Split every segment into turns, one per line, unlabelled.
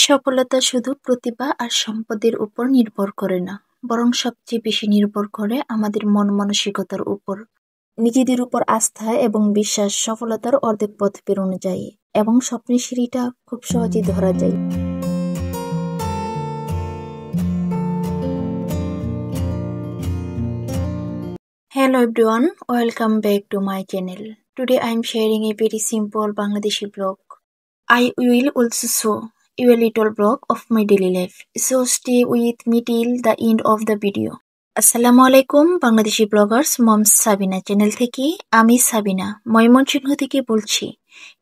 সফলতা শুধু প্রতিভা আর সম্পদের উপর নির্ভর করে না, বরং সবচেয়ে বেশি নির্ভর করে আমাদের মন মানসিকতার উপর। নিজেদের উপর আস্থা এবং বিশ্বাস সফলতার অর্ধেক পথ পেরোনো যায়, এবং স্বপ্নের সিঁড়িটা খুব সহজেই ধরা যায়। Hello everyone, welcome back to my channel. Today I am sharing a very simple Bangladeshi blog. I will also show you a little blog of my daily life. So stay with me till the end of the video. আসসালামু আলাইকুম Bangladeshi Bloggers মম Sabina channel থেকে আমি সাবিনা ময়মনসিংহ থেকে বলছি।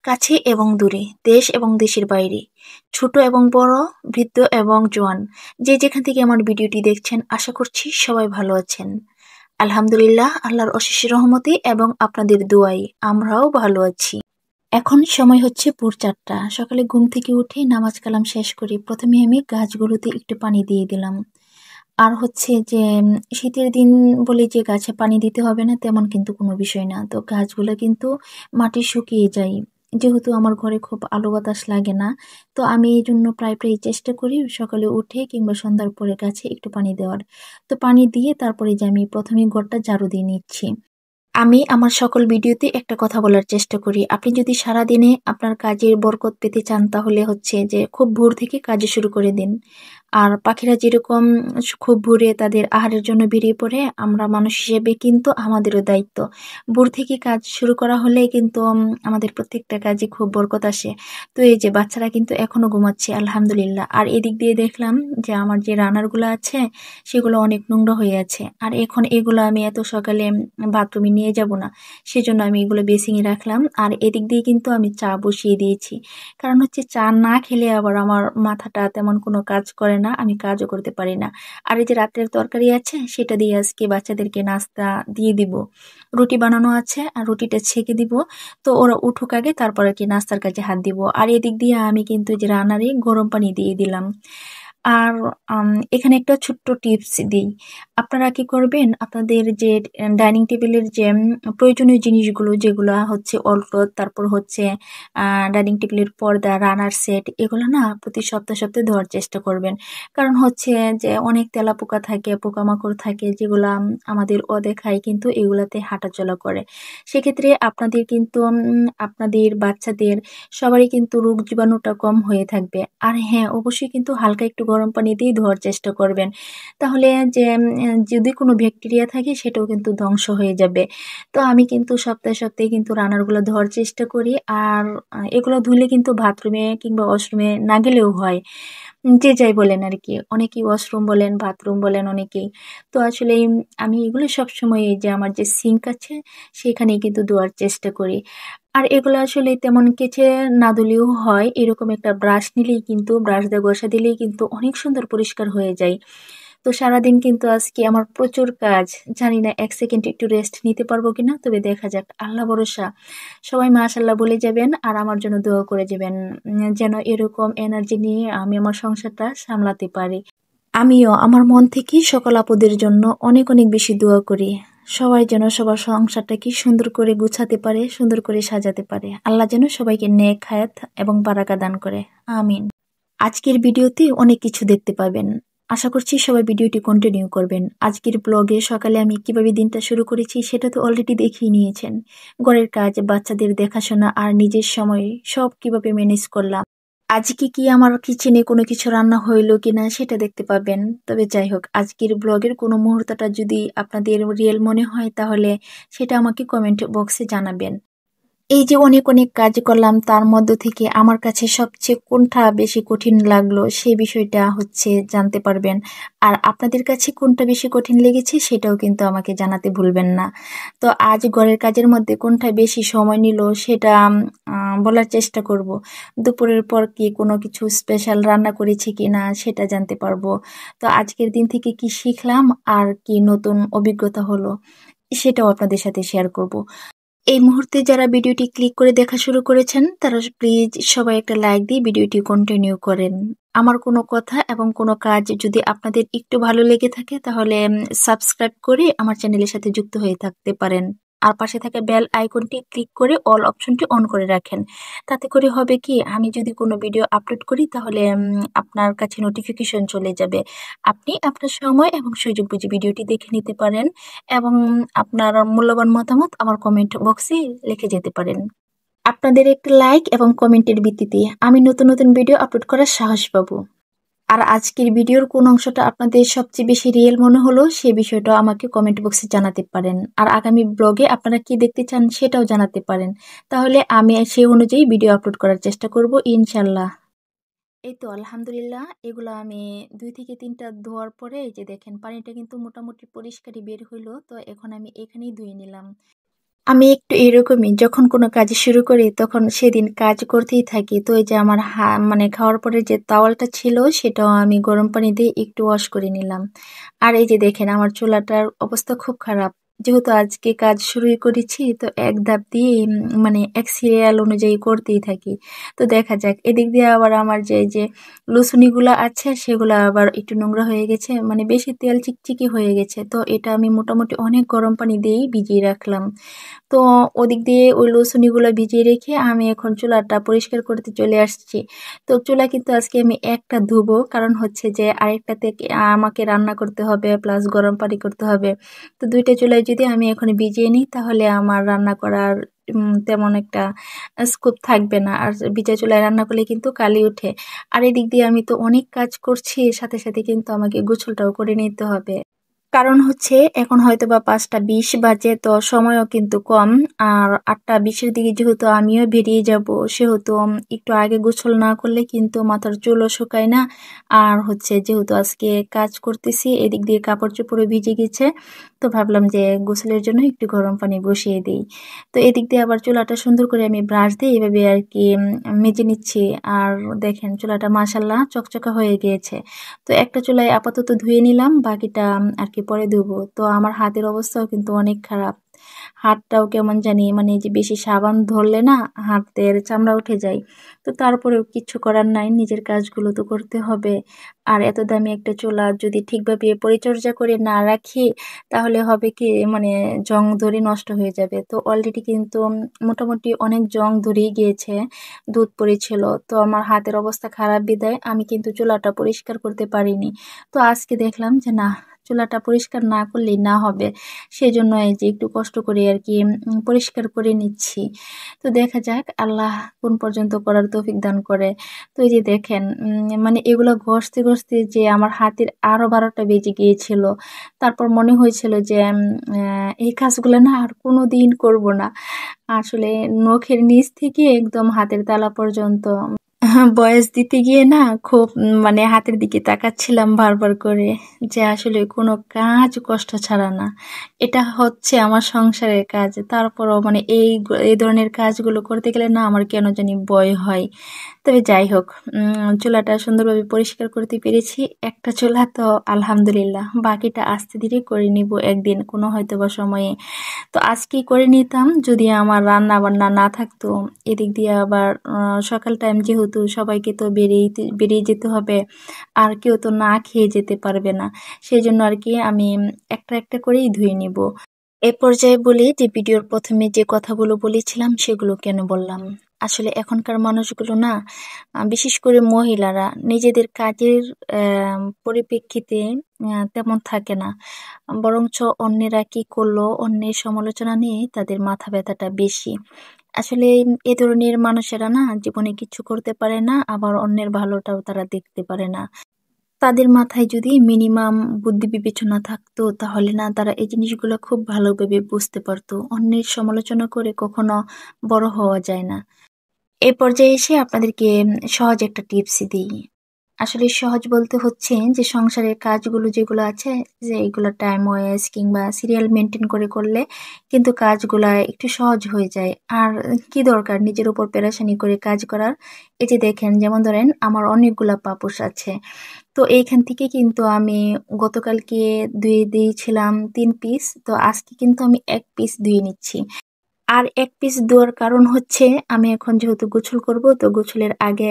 কাছে এবং দূরে, দেশ এবং দেশের বাইরে, ছোট এবং বড়, বৃদ্ধ এবং জোয়ান, যে যেখান থেকে আমার ভিডিওটি দেখছেন, আশা করছি সবাই ভালো আছেন। আলহামদুলিল্লাহ, আল্লাহর অশেষ রহমতে এবং আপনাদের দোয়ায় আমরাও ভালো আছি। এখন সময় হচ্ছে ভোর 4টা। সকালে ঘুম থেকে উঠে নামাজ কালাম শেষ করে প্রথমে আমি গাছগুলোতে একটু পানি দিয়ে দিলাম। আর হচ্ছে যে শীতের দিন বলে যে গাছে পানি দিতে হবে না তেমন কিন্তু কোনো বিষয় না। তো গাছগুলো কিন্তু মাটি শুকিয়ে যায়, যেহেতু আমার ঘরে খুব আলো বাতাস লাগে না। তো আমি এই জন্য প্রায় চেষ্টা করি সকালে উঠে কিংবা সন্ধ্যার পরে গাছে একটু পানি দেওয়ার। তো পানি দিয়ে তারপরে যে আমি প্রথমে ঘরটা ঝাড়ু দিয়ে নিচ্ছি। আমি আমার সকল ভিডিওতে একটা কথা বলার চেষ্টা করি, আপনি যদি সারাদিনে আপনার কাজের বরকত পেতে চান তাহলে হচ্ছে যে খুব ভোর থেকে কাজ শুরু করে দিন। আর পাখিরা যেরকম খুব ভোরে তাদের আহারের জন্য বেরিয়ে পড়ে, আমরা মানুষ হিসেবে কিন্তু আমাদেরও দায়িত্ব ভোর থেকে কাজ শুরু করা হলে কিন্তু আমাদের প্রত্যেকটা কাজে খুব বরকত আসে। তো এই যে বাচ্চারা কিন্তু এখনো ঘুমাচ্ছে আলহামদুলিল্লাহ। আর এদিক দিয়ে দেখলাম যে আমার যে রান্নারগুলো আছে সেগুলো অনেক নোংরা হয়ে আছে, আর এখন এগুলো আমি এত সকালে বাথরুমে নিয়ে যাব না, সেজন্য আমি এগুলো বেসিংয়ে রাখলাম। আর এদিক দিয়ে কিন্তু আমি চা বসিয়ে দিয়েছি, কারণ হচ্ছে চা না খেলে আবার আমার মাথাটা তেমন কোনো কাজ করে না, আমি কাজও করতে পারি না। আর এই যে রাত্রের তরকারি আছে সেটা দিয়ে আজকে বাচ্চাদেরকে নাস্তা দিয়ে দিব। রুটি বানানো আছে আর রুটিটা ছেঁকে দিব। তো ওরা উঠুক আগে, তারপর আর কি নাস্তার কাজে হাত দিব। আর এদিক দিয়ে আমি কিন্তু যে রান্নারে গরম পানি দিয়ে দিলাম। আর এখানে একটা ছোট্ট টিপস দিই, আপনারা কি করবেন, আপনাদের যে ডাইনিং টেবিলের যে প্রয়োজনীয় জিনিসগুলো যেগুলো হচ্ছে অলক্লোথ, তারপর হচ্ছে ডাইনিং টেবিলের পর্দা, রানার সেট, এগুলো না প্রতি সপ্তাহে সপ্তাহে ধোয়ার চেষ্টা করবেন। কারণ হচ্ছে যে অনেক তেলাপোকা থাকে, পোকামাকড় থাকে, যেগুলো আমাদের অদেখায় কিন্তু এগুলাতে হাঁটাচলা করে। সেক্ষেত্রে আপনাদের কিন্তু আপনাদের বাচ্চাদের সবারই কিন্তু রোগ জীবাণুটা কম হয়ে থাকবে। আর হ্যাঁ, অবশ্যই কিন্তু হালকা একটু গরম পানি দিয়ে ধোয়ার চেষ্টা করবেন, তাহলে যে যদি কোনো ব্যাকটেরিয়া থাকে সেটাও কিন্তু ধ্বংস হয়ে যাবে। তো আমি কিন্তু সপ্তাহে সপ্তাহে কিন্তু রান্নারগুলো ধোয়ার চেষ্টা করি। আর এগুলো ধুলে কিন্তু বাথরুমে কিংবা ওয়াশরুমে না গেলেও হয়, যে যাই বলেন আর কি, অনেকেই ওয়াশরুম বলেন, বাথরুম বলেন অনেকেই। তো আসলে আমি এগুলো সবসময় এই যে আমার যে সিঙ্ক আছে সেখানেই কিন্তু ধোয়ার চেষ্টা করি। আর এগুলো আসলে তেমন কেচে না ধুলেও হয়, এরকম একটা ব্রাশ নিলেই কিন্তু, ব্রাশ দিয়ে ঘষা দিলেই কিন্তু অনেক সুন্দর পরিষ্কার হয়ে যায়। তো সারাদিন কিন্তু আজকে আমার প্রচুর কাজ, জানি না এক সেকেন্ড একটু রেস্ট নিতে পারবো কিনা, তবে দেখা যাক, আল্লাহ ভরসা। সবাই মাশাল্লাহ বলে যাবেন আর আমার জন্য দোয়া করে যাবেন, যেন এরকম এনার্জি নিয়ে আমি আমার সংসারটা সামলাতে পারি। আমিও আমার মন থেকে সকল আপদের জন্য অনেক অনেক বেশি দোয়া করি, সবাই যেন সবার সংসারটাকে সুন্দর করে গুছাতে পারে, সুন্দর করে সাজাতে পারে। আল্লাহ যেন সবাইকে নেক হায়াত এবং বারাকা দান করে, আমিন। আজকের ভিডিওতে অনেক কিছু দেখতে পাবেন, আশা করছি সবাই ভিডিওটি কন্টিনিউ করবেন। আজকের ব্লগে সকালে আমি কিভাবে দিনটা শুরু করেছি সেটা তো অলরেডি দেখিয়ে নিয়েছেন। ঘরের কাজ, বাচ্চাদের দেখাশোনা আর নিজের সময় সব কিভাবে ম্যানেজ করলাম। আজকে কি আমার কিচেনে কোনো কিছু রান্না হইলো কিনা সেটা দেখতে পাবেন। তবে যাই হোক, আজকের ব্লগের কোনো মুহূর্তটা যদি আপনাদের রিয়েল মনে হয় তাহলে সেটা আমাকে কমেন্ট বক্সে জানাবেন। এই যে অনেক অনেক কাজ করলাম, তার মধ্য থেকে আমার কাছে সবচেয়ে কোনটা বেশি কঠিন লাগলো সেই বিষয়টা হচ্ছে জানতে পারবেন। আর আপনাদের কাছে কোনটা বেশি কঠিন লেগেছে সেটাও কিন্তু আমাকে জানাতে ভুলবেন না। তো আজ ঘরের কাজের মধ্যে কোনটা বেশি সময় নিল সেটা বলার চেষ্টা করব। দুপুরের পর কি কোনো কিছু স্পেশাল রান্না করেছি কি না সেটা জানতে পারবো। তো আজকের দিন থেকে কি শিখলাম আর কি নতুন অভিজ্ঞতা হলো সেটাও আপনাদের সাথে শেয়ার করব। এই মুহূর্তে যারা ভিডিওটি ক্লিক করে দেখা শুরু করেছেন তারা প্লিজ সবাই একটা লাইক দিয়ে ভিডিওটি কন্টিনিউ করেন। আমার কোনো কথা এবং কোনো কাজ যদি আপনাদের একটু ভালো লেগে থাকে তাহলে সাবস্ক্রাইব করে আমার চ্যানেলের সাথে যুক্ত হয়ে থাকতে পারেন। আর পাশে থাকা বেল আইকনটি ক্লিক করে অল অপশনটি অন করে রাখেন। তাতে করে হবে কি, আমি যদি কোনো ভিডিও আপলোড করি তাহলে আপনার কাছে নোটিফিকেশন চলে যাবে। আপনি আপনার সময় এবং সুযোগ বুঝে ভিডিওটি দেখে নিতে পারেন এবং আপনার মূল্যবান মতামত আমার কমেন্ট বক্সে লিখে যেতে পারেন। আপনাদের একটি লাইক এবং কমেন্টের ভিত্তিতে আমি নতুন নতুন ভিডিও আপলোড করার সাহস পাবো। আর আজকের ভিডিওর কোন অংশটা আপনাদের সবচেয়ে বেশি রিয়েল মনে হলো সে বিষয়টা আমাকে কমেন্ট বক্সে জানাতে পারেন। আর আগামী ব্লগে আপনারা কি দেখতে চান সেটাও জানাতে পারেন। তাহলে আমি সেই অনুযায়ী ভিডিও আপলোড করার চেষ্টা করব ইনশাল্লাহ। এই তো আলহামদুলিল্লাহ, এগুলো আমি 2 থেকে 3টা ধোয়ার পরে এই যে দেখেন পানিটা কিন্তু মোটামুটি পরিষ্কারই বের হইলো। তো এখন আমি এখানেই ধুয়ে নিলাম। আমি একটু এরকমই, যখন কোনো কাজ শুরু করি তখন সেদিন কাজ করতেই থাকি। তো এই যে আমার মানে খাওয়ার পরে যে তাওয়ালটা ছিল সেটাও আমি গরম পানি দিয়ে একটু ওয়াশ করে নিলাম। আর এই যে দেখেন আমার চুলাটার অবস্থা খুব খারাপ। যেহেতু আজকে কাজ শুরুই করেছি তো এক ধাপ দিয়ে মানে এক সিরিয়াল অনুযায়ী করতেই থাকি। তো দেখা যাক, এদিক দিয়ে আবার আমার যে লুসুনিগুলো আছে সেগুলো আবার একটু নোংরা হয়ে গেছে, মানে বেশি তেল চিকচিকি হয়ে গেছে। তো এটা আমি মোটামুটি অনেক গরম পানি দিয়েই ভিজিয়ে রাখলাম। তো ওদিক দিয়ে ওই লুসুনিগুলো ভিজিয়ে রেখে আমি এখন চুলাটা পরিষ্কার করতে চলে আসছি। তো চুলা কিন্তু আজকে আমি একটা ধুবো, কারণ হচ্ছে যে আরেকটাতে আমাকে রান্না করতে হবে প্লাস গরম পানি করতে হবে। তো 2টা চুলায় যদি আমি এখন ভিজিয়ে নিই তাহলে আমার রান্না করার তেমন একটা স্কোপ থাকবে না। আর ভিজা চুলায় রান্না করলে কিন্তু কালি ওঠে। আর এদিক দিয়ে আমি তো অনেক কাজ করছি, সাথে সাথে কিন্তু আমাকে গোসলটাও করে নিতে হবে। কারণ হচ্ছে এখন হয়তোবা 5টা 20 বাজে, তো সময়ও কিন্তু কম। আর 8টা 20-এর দিকে যেহেতু আমিও বেরিয়ে যাব, সেহেতু একটু আগে গোসল না করলে কিন্তু মাথার চুলও শুকায় না। আর হচ্ছে যেহেতু আজকে কাজ করতেছি এদিক দিয়ে কাপড় চোপড়ও ভিজে গেছে, তো ভাবলাম যে গোসলের জন্য একটু গরম পানি বসিয়ে দিই। তো এদিক দিয়ে আবার চুলাটা সুন্দর করে আমি ব্রাশ দিয়ে এভাবে আর কি মেজে নিচ্ছি। আর দেখেন চুলাটা মাশাল্লাহ চকচকা হয়ে গিয়েছে। তো একটা চুলায় আপাতত ধুয়ে নিলাম, বাকিটা আর কি পরে ধুবো। তো আমার হাতের অবস্থাও কিন্তু অনেক খারাপ। হাতটাও কেমন জানি, মানে এই যে বেশি সাবান ধরলে না হাতের চামড়া উঠে যায়। তো তারপরেও কিচ্ছু করার নাই, নিজের কাজগুলো তো করতে হবে। আর এত দামি একটা চুলা যদি ঠিকভাবে পরিচর্যা করে না রাখি তাহলে হবে কি, মানে জং ধরে নষ্ট হয়ে যাবে। তো অলরেডি কিন্তু মোটামুটি অনেক জং ধরেই গিয়েছে, দুধ পড়েছিল। তো আমার হাতের অবস্থা খারাপ বিদায় আমি কিন্তু চুলাটা পরিষ্কার করতে পারিনি। তো আজকে দেখলাম যে না, চুলাটা পরিষ্কার না করলেই না হবে। সেজন্য এই যে একটু কষ্ট করে আর কি পরিষ্কার করে নিচ্ছি। তো দেখা যাক আল্লাহ কোন পর্যন্ত করার তৌফিক দান করে। তো এই যে দেখেন মানে এগুলো ঘষতে ঘষতে যে আমার হাতের আরো 12টা বেজে গিয়েছিল। তারপর মনে হয়েছিল যে এই কাজগুলো না আর কোনোদিন করব না। আসলে নখের নিচ থেকে একদম হাতের তালা পর্যন্ত বয়স দিতে গিয়ে না খুব মানে হাতের দিকে তাকাচ্ছিলাম বারবার করে, যে আসলে কোনো কাজ কষ্ট ছাড়া না। এটা হচ্ছে আমার সংসারের কাজ, তারপরও মানে এই ধরনের কাজগুলো করতে গেলে না আমার কেন জানি ভয় হয়। তবে যাই হোক, চুলাটা সুন্দরভাবে পরিষ্কার করতে পেরেছি। একটা চুলা তো আলহামদুলিল্লাহ, বাকিটা আস্তে ধীরে করে নিব একদিন কোনো হয়তোবা সময়ে। তো আজকেই করে নিতাম যদি আমার রান্না বান্না না থাকতো। এদিক দিয়ে আবার সকাল টাইম যেহেতু সবাইকে তো বেরিয়ে যেতে হবে, আর কেউ তো না খেয়ে যেতে পারবে না। সেই জন্য আর কি আমি একটা একটা করেই ধুয়ে নিব। এ পর্যায়ে বলি যে ভিডিওর প্রথমে যে কথাগুলো বলেছিলাম সেগুলো কেন বললাম। আসলে এখনকার মানুষগুলো না, বিশেষ করে মহিলারা নিজেদের কাজের পরিপ্রেক্ষিতে তেমন থাকে না, বরঞ্চ অন্যেরা কি করলো অন্যের সমালোচনা নিয়ে তাদের মাথা ব্যথাটা বেশি। আসলে এ ধরনের মানুষেরা না জীবনে কিছু করতে পারে না, আবার অন্যের ভালোটাও তারা দেখতে পারে না। তাদের মাথায় যদি মিনিমাম বুদ্ধি বিবেচনা থাকতো তাহলে না তারা এই জিনিসগুলো খুব ভালোভাবে বুঝতে পারতো। অন্যের সমালোচনা করে কখনো বড় হওয়া যায় না। এ পর্যায়ে এসে আপনাদেরকে সহজ একটা টিপস দিই। আসলে সহজ বলতে হচ্ছে যে সংসারের কাজগুলো যেগুলো আছে, যে এগুলো টাইম ওয়াইজ কিংবা সিরিয়াল মেনটেন করে করলে কিন্তু কাজগুলা একটু সহজ হয়ে যায়। আর কি দরকার নিজের উপর পেরেশানি করে কাজ করার। এই যে দেখেন, যেমন ধরেন আমার অনেকগুলা পাপোশ আছে। তো এইখান থেকে কিন্তু আমি গতকালকে ধুয়ে দিয়েছিলাম 3 পিস, তো আজকে কিন্তু আমি 1 পিস ধুয়ে নিচ্ছি। আর 1 পিস দেওয়ার কারণ হচ্ছে আমি এখন যেহেতু গোসল করব, তো গোসলের আগে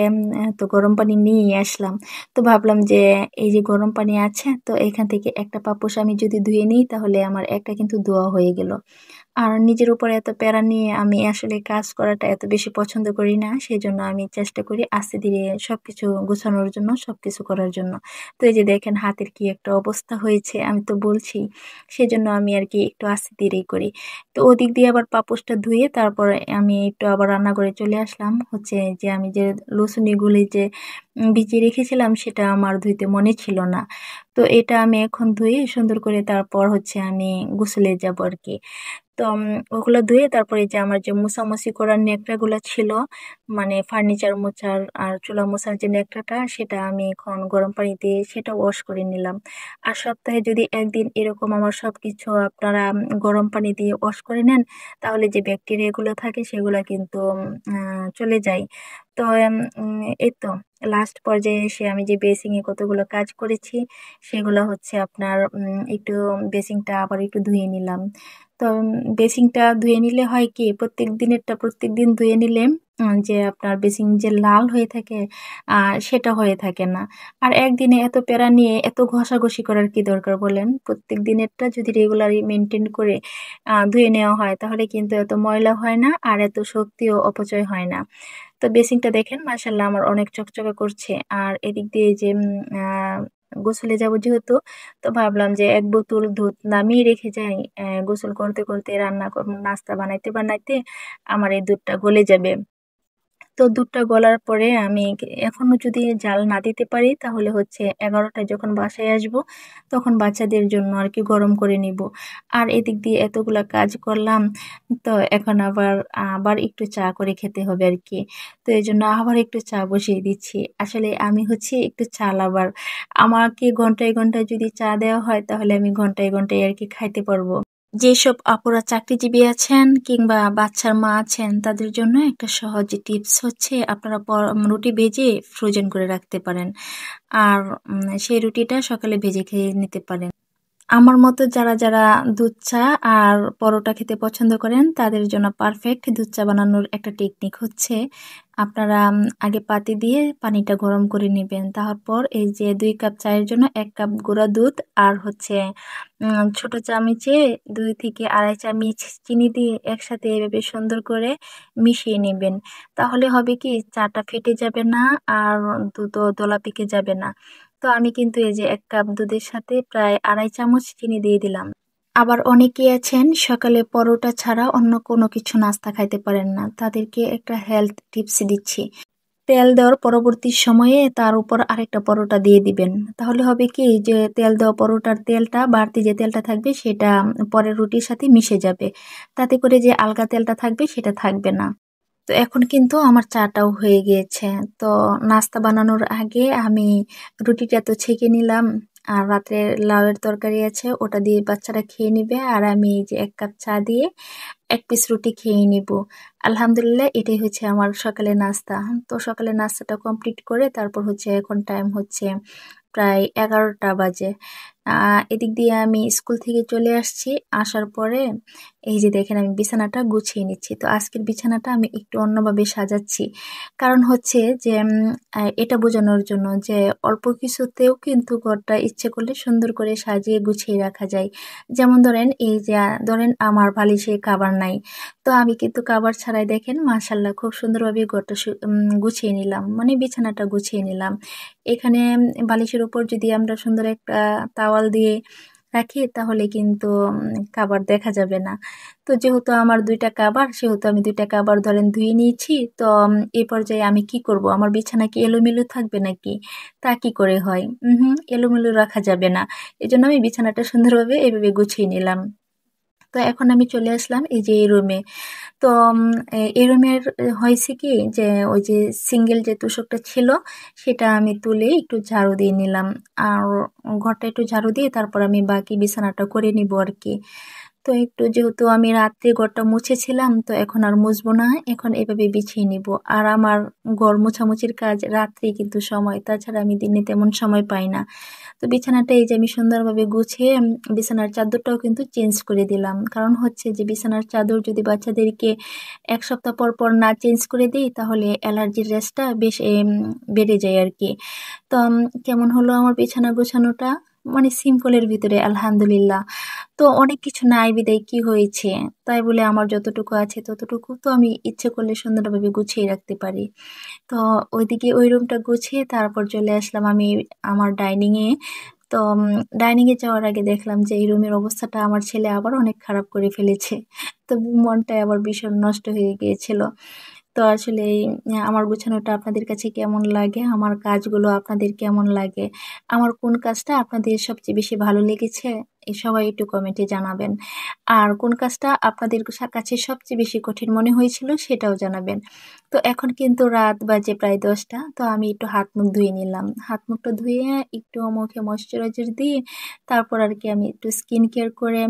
তো গরম পানি নিয়ে আসলাম। তো ভাবলাম যে এই যে গরম পানি আছে তো এখান থেকে একটা পাপোশ আমি যদি ধুয়ে নিই তাহলে আমার একটা কিন্তু ধোয়া হয়ে গেল। আর নিজের উপরে এত প্যারা নিয়ে আমি আসলে কাজ করাটা এত বেশি পছন্দ করি না। সেজন্য আমি চেষ্টা করি আস্তে ধীরে সবকিছু গুছানোর জন্য, সবকিছু করার জন্য। তো এই যে দেখেন হাতের কি একটা অবস্থা হয়েছে, আমি তো বলছি। সেজন্য আমি আরকি একটু আস্তে ধীরেই করি। তো ওদিক দিয়ে আবার পাপোশটা ধুয়ে তারপরে আমি একটু আবার রান্নাঘরে চলে আসলাম। হচ্ছে যে আমি যে লুচুনিগুলি যে ভিজিয়ে রেখেছিলাম সেটা আমার ধুইতে মনে ছিল না। তো এটা আমি এখন ধুয়ে সুন্দর করে তারপর হচ্ছে আমি গোসলে যাবো আরকি। তো ওগুলো ধুয়ে তারপরে এই যে আমার যে মোছামুছি করার ন্যাকড়াগুলো ছিল, মানে ফার্নিচার মোছার আর চুলা মোছার যে ন্যাকড়াটা, সেটা আমি এখন গরম পানি দিয়ে সেটা ওয়াশ করে নিলাম। আর সপ্তাহে যদি একদিন এরকম আমার সবকিছু আপনারা গরম পানি দিয়ে ওয়াশ করে নেন, তাহলে যে ব্যাকটেরিয়াগুলো থাকে সেগুলো কিন্তু চলে যায়। তো এই তো লাস্ট পর্যায়ে এসে আমি যে বেসিংয়ে কতগুলো কাজ করেছি, সেগুলো হচ্ছে আপনার একটু বেসিংটা আবার একটু ধুয়ে নিলাম। তো বেসিংটা ধুয়ে নিলে হয় কি, প্রত্যেক দিনেরটা প্রত্যেক দিন ধুয়ে নিলে যে আপনার বেসিং যে লাল হয়ে থাকে সেটা হয়ে থাকে না। আর একদিনে এত প্যারা নিয়ে এত ঘষাঘষি করার কি দরকার বলেন? প্রত্যেক দিনেরটা যদি রেগুলারই মেইনটেইন করে ধুয়ে নেওয়া হয়, তাহলে কিন্তু এত ময়লা হয় না আর এত শক্তিও অপচয় হয় না। তো বেসিনটা দেখেন মাশাআল্লাহ আমার অনেক চকচকে করছে। আর এদিক দিয়ে যে গোসলে যাব যেহেতু, তো ভাবলাম যে ১ বোতল দুধ নামিয়ে রেখে যাই। গোসল করতে, করতে নাস্তা বানাইতে, বানাইতে আমার এই দুধটা গলে যাবে। তো দুধটা গলার পরে আমি এখনো যদি জাল না দিতে পারি, তাহলে হচ্ছে ১১টায় যখন বাসায় আসবো তখন বাচ্চাদের জন্য আরকি গরম করে নিব। আর এদিক দিয়ে এতগুলা কাজ করলাম, তো এখন আবার একটু চা করে খেতে হবে আরকি। তো এজন্য আবার একটু চা বসিয়ে দিচ্ছি। আসলে আমি হচ্ছি একটু চা লাভার। আমাকে ঘন্টায়, ঘন্টায় যদি চা দেওয়া হয়, তাহলে আমি ঘন্টায়, ঘন্টায় আরকি খাইতে পারবো। যেসব আপুরা চাকরিজীবী আছেন কিংবা বাচ্চার মা আছেন, তাদের জন্য একটা সহজ টিপস হচ্ছে আপনারা রুটি ভেজে ফ্রোজেন করে রাখতে পারেন। আর সেই রুটিটা সকালে ভেজে খেয়ে নিতে পারেন। আমার মতো যারা দুধ চা আর পরোটা খেতে পছন্দ করেন, তাদের জন্য পারফেক্ট দুধ চা বানানোর একটা টেকনিক হচ্ছে, আপনারা আগে পাতি দিয়ে পানিটা গরম করে নেবেন। তারপর এই যে ২ কাপ চায়ের জন্য ১ কাপ গুঁড়া দুধ আর হচ্ছে ছোট চামচে ২ থেকে ২.৫ চামচ চিনি দিয়ে একসাথে এভাবে সুন্দর করে মিশিয়ে নেবেন। তাহলে হবে কি, চাটা ফেটে যাবে না আর দুধও দলা পেকে যাবে না। তো আমি কিন্তু এই যে ১ কাপ দুধের সাথে প্রায় ২.৫ চামচ চিনি দিয়ে দিলাম। আবার অনেকেই আছেন সকালে পরোটা ছাড়া অন্য কোনো কিছু নাস্তা খাইতে পারেন না। তাদেরকে একটা হেলথ টিপস দিচ্ছি। তেল দেওয়ার পরবর্তী সময়ে তার উপর আরেকটা পরোটা দিয়ে দিবেন। তাহলে হবে কি, যে তেল দেওয়া পরোটার তেলটা, বাড়তি যে তেলটা থাকবে সেটা পরের রুটির সাথে মিশে যাবে। তাতে করে যে আলগা তেলটা থাকবে সেটা থাকবে না। তো এখন কিন্তু আমার চাটাও হয়ে গিয়েছে। তো নাস্তা বানানোর আগে আমি রুটিটা তো ছেঁকে নিলাম। আর রাত্রে লাউয়ের তরকারি আছে, ওটা দিয়ে বাচ্চারা খেয়ে নিবে। আর আমি এই যে ১ কাপ চা দিয়ে ১ পিস রুটি খেয়ে নিব। আলহামদুলিল্লাহ, এটাই হচ্ছে আমার সকালের নাস্তা। তো সকালের নাস্তাটা কমপ্লিট করে তারপর হচ্ছে এখন টাইম হচ্ছে প্রায় ১১টা বাজে। এদিক দিয়ে আমি স্কুল থেকে চলে আসছি। আসার পরে এই যে দেখেন আমি বিছানাটা গুছিয়ে নিচ্ছি। তো আজকের বিছানাটা আমি একটু অন্যভাবে সাজাচ্ছি। কারণ হচ্ছে যে এটা বোঝানোর জন্য যে অল্প কিছুতেও কিন্তু ঘরটা ইচ্ছে করলে সুন্দর করে সাজিয়ে গুছিয়ে রাখা যায়। যেমন ধরেন এই যে ধরেন আমার বালিশে কভার নাই। তো আমি কিন্তু কভার ছাড়াই দেখেন মাশাআল্লাহ খুব সুন্দরভাবে ঘরটা গুছিয়ে নিলাম। মানে বিছানাটা গুছিয়ে নিলাম। এখানে বালিশের উপর যদি আমরা সুন্দর একটা তাওয়াল দিয়ে রাখি, তাহলে কিন্তু কাভার দেখা যাবে না। তো যেহেতু আমার ২ টা কাভার, সেহেতু আমি ২ টা কাভার ধরেন ধুয়ে নিয়েছি। তো এই পর্যায়ে আমি কি করব? আমার বিছানা কি এলোমেলো থাকবে নাকি? তা কি করে হয়? এলোমেলো রাখা যাবে না। এজন্য আমি বিছানাটা সুন্দরভাবে এভাবে গুছিয়ে নিলাম। তো এখন আমি চলে আসলাম এই যে এই রুমে। তো এই রুমের হয়েছে কি, যে ওই যে সিঙ্গেল যে তোশকটা ছিল সেটা আমি তুলে একটু ঝাড়ু দিয়ে নিলাম। আর ঘরটা একটু ঝাড়ু দিয়ে তারপর আমি বাকি বিছানাটা করে নিব আরকি। তো একটু যেহেতু আমি রাত্রে ঘরটা মুছেছিলাম, তো এখন আর মুছবো না। এখন এভাবে বিছিয়ে নিব। আর আমার ঘর মোছামুছির কাজ রাত্রেই কিন্তু সময়। তাছাড়া আমি দিনে তেমন সময় পাই না। তো বিছানাটা এই যে আমি সুন্দরভাবে গুছিয়ে বিছানার চাদরটাও কিন্তু চেঞ্জ করে দিলাম। কারণ হচ্ছে যে বিছানার চাদর যদি বাচ্চাদেরকে ১ সপ্তাহ পর, পর না চেঞ্জ করে দেই, তাহলে অ্যালার্জির রেশটা বেশ বেড়ে যায় আরকি। তো কেমন হলো আমার বিছানা গোছানোটা? মানে সিম্পলের ভিতরে আলহামদুলিল্লাহ। তো অনেক কিছু নাই বিধায় কি হয়েছে? তাই বলে আমার যতটুকু আছে ততটুকু তো আমি ইচ্ছে করলে সুন্দরভাবে গুছিয়ে রাখতে পারি। তো ওইদিকে ওই রুমটা গুছিয়ে তারপর চলে আসলাম আমি আমার ডাইনিংয়ে। তো ডাইনিংয়ে যাওয়ার আগে দেখলাম যে এই রুমের অবস্থাটা আমার ছেলে আবার অনেক খারাপ করে ফেলেছে। তো মনটাই আবার ভীষণ নষ্ট হয়ে গিয়েছিল। তো আসলে আমার গোছানোটা আপনাদের কাছে কেমন লাগে? আমার কাজগুলো আপনাদের কেমন লাগে? আমার কোন কাজটা আপনাদের সবচেয়ে বেশি ভালো লেগেছে? সবাই একটু কমেন্টে জানাবেন। আর কোন কাজটা আপনাদের কাছে সবচেয়ে বেশি কঠিন মনে হয়েছিল সেটাও জানাবেন। তো এখন কিন্তু রাত বাজে প্রায় ১০টা। তো আমি একটু হাত-মুখ ধুয়ে নিলাম। হাত-মুখটা ধুয়ে একটু মুখে ময়েশ্চারাইজার দিয়ে তারপর আরকি আমি একটু স্কিন কেয়ার করে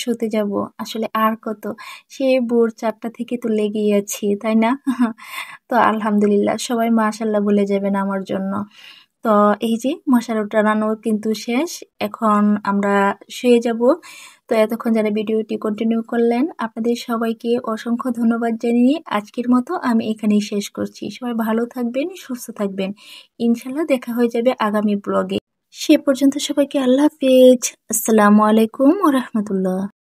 শুতে যাবো। আসলে আর কত? সেই ভোর ৪টা থেকে তো লেগেই আছি, তাই না? তো আলহামদুলিল্লাহ সবাই মাশাআল্লাহ বলে যাবেন আমার জন্য। তো এই যে মশারি টানানো কিন্তু শেষ। এখন আমরা শুয়ে যাবো। তো এতক্ষণ যারা ভিডিওটি কন্টিনিউ করলেন, আপনাদের সবাইকে অসংখ্য ধন্যবাদ জানিয়ে আজকের মতো আমি এখানেই শেষ করছি। সবাই ভালো থাকবেন, সুস্থ থাকবেন। ইনশাআল্লাহ দেখা হয়ে যাবে আগামী ব্লগে। সে পর্যন্ত সবাইকে আল্লাহ হাফেজ। আসসালামু আলাইকুম ওয়া রাহমাতুল্লাহ।